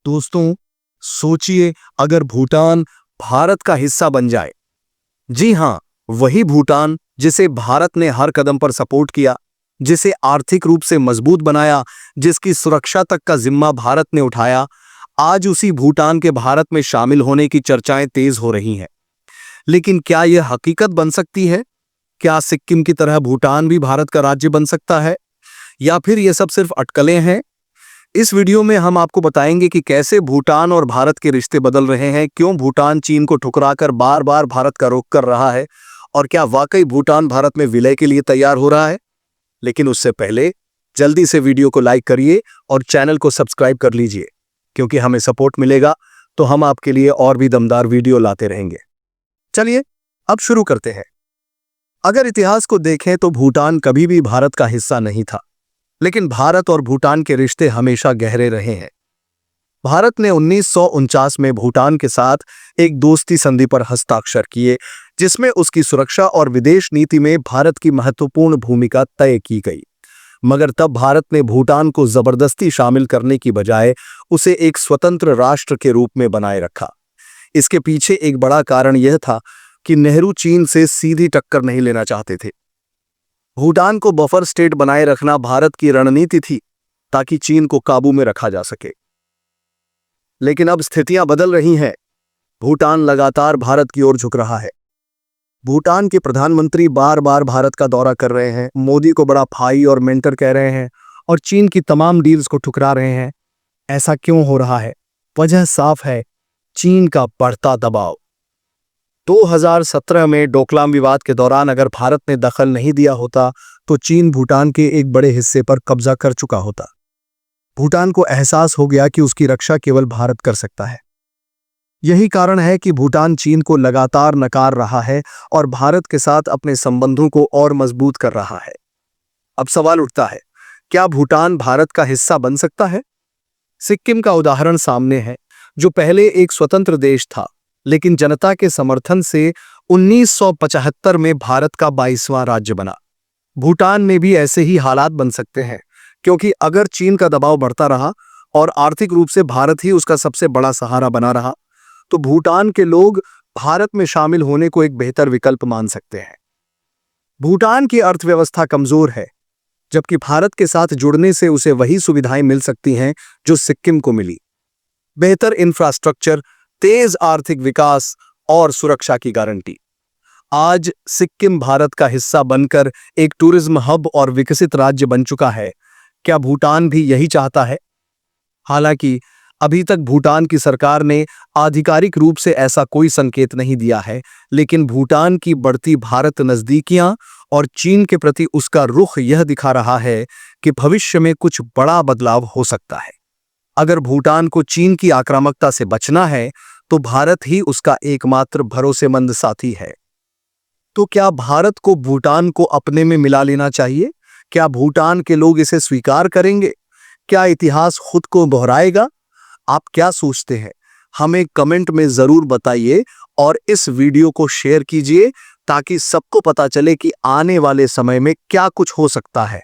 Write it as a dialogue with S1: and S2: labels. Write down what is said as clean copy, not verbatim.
S1: दोस्तों, सोचिए अगर भूटान भारत का हिस्सा बन जाए। जी हां, वही भूटान जिसे भारत ने हर कदम पर सपोर्ट किया, जिसे आर्थिक रूप से मजबूत बनाया, जिसकी सुरक्षा तक का जिम्मा भारत ने उठाया। आज उसी भूटान के भारत में शामिल होने की चर्चाएं तेज हो रही हैं। लेकिन क्या यह हकीकत बन सकती है? क्या सिक्किम की तरह भूटान भी भारत का राज्य बन सकता है, या फिर यह सब सिर्फ अटकलें हैं? इस वीडियो में हम आपको बताएंगे कि कैसे भूटान और भारत के रिश्ते बदल रहे हैं, क्यों भूटान चीन को ठुकराकर बार बार भारत का रुख कर रहा है, और क्या वाकई भूटान भारत में विलय के लिए तैयार हो रहा है। लेकिन उससे पहले जल्दी से वीडियो को लाइक करिए और चैनल को सब्सक्राइब कर लीजिए, क्योंकि हमें सपोर्ट मिलेगा तो हम आपके लिए और भी दमदार वीडियो लाते रहेंगे। चलिए अब शुरू करते हैं। अगर इतिहास को देखें तो भूटान कभी भी भारत का हिस्सा नहीं था, लेकिन भारत और भूटान के रिश्ते हमेशा गहरे रहे हैं। भारत ने 1949 में भूटान के साथ एक दोस्ती संधि पर हस्ताक्षर किए, जिसमें उसकी सुरक्षा और विदेश नीति में भारत की महत्वपूर्ण भूमिका तय की गई। मगर तब भारत ने भूटान को जबरदस्ती शामिल करने की बजाय उसे एक स्वतंत्र राष्ट्र के रूप में बनाए रखा। इसके पीछे एक बड़ा कारण यह था कि नेहरू चीन से सीधी टक्कर नहीं लेना चाहते थे। भूटान को बफर स्टेट बनाए रखना भारत की रणनीति थी, ताकि चीन को काबू में रखा जा सके। लेकिन अब स्थितियां बदल रही हैं। भूटान लगातार भारत की ओर झुक रहा है। भूटान के प्रधानमंत्री बार बार भारत का दौरा कर रहे हैं, मोदी को बड़ा भाई और मेंटर कह रहे हैं, और चीन की तमाम डील्स को ठुकरा रहे हैं। ऐसा क्यों हो रहा है? वजह साफ है, चीन का बढ़ता दबाव। 2017 में डोकलाम विवाद के दौरान अगर भारत ने दखल नहीं दिया होता तो चीन भूटान के एक बड़े हिस्से पर कब्जा कर चुका होता। भूटान को एहसास हो गया कि उसकी रक्षा केवल भारत कर सकता है। यही कारण है कि भूटान चीन को लगातार नकार रहा है और भारत के साथ अपने संबंधों को और मजबूत कर रहा है। अब सवाल उठता है, क्या भूटान भारत का हिस्सा बन सकता है? सिक्किम का उदाहरण सामने है, जो पहले एक स्वतंत्र देश था, लेकिन जनता के समर्थन से 1975 में भारत का 22वां राज्य बना। भूटान में भी ऐसे ही हालात बन सकते हैं, क्योंकि अगर चीन का दबाव बढ़ता रहा और आर्थिक रूप से भारत ही उसका सबसे बड़ा सहारा बना रहा, तो भूटान के लोग भारत में शामिल होने को एक बेहतर विकल्प मान सकते हैं। भूटान की अर्थव्यवस्था कमजोर है, जबकि भारत के साथ जुड़ने से उसे वही सुविधाएं मिल सकती हैं जो सिक्किम को मिली। बेहतर इंफ्रास्ट्रक्चर, तेज आर्थिक विकास और सुरक्षा की गारंटी। आज सिक्किम भारत का हिस्सा बनकर एक टूरिज्म हब और विकसित राज्य बन चुका है। क्या भूटान भी यही चाहता है? हालांकि अभी तक भूटान की सरकार ने आधिकारिक रूप से ऐसा कोई संकेत नहीं दिया है, लेकिन भूटान की बढ़ती भारत नजदीकियां और चीन के प्रति उसका रुख यह दिखा रहा है कि भविष्य में कुछ बड़ा बदलाव हो सकता है। अगर भूटान को चीन की आक्रामकता से बचना है, तो भारत ही उसका एकमात्र भरोसेमंद साथी है। तो क्या भारत को भूटान को अपने में मिला लेना चाहिए? क्या भूटान के लोग इसे स्वीकार करेंगे? क्या इतिहास खुद को दोहराएगा? आप क्या सोचते हैं? हमें कमेंट में जरूर बताइए और इस वीडियो को शेयर कीजिए, ताकि सबको पता चले कि आने वाले समय में क्या कुछ हो सकता है।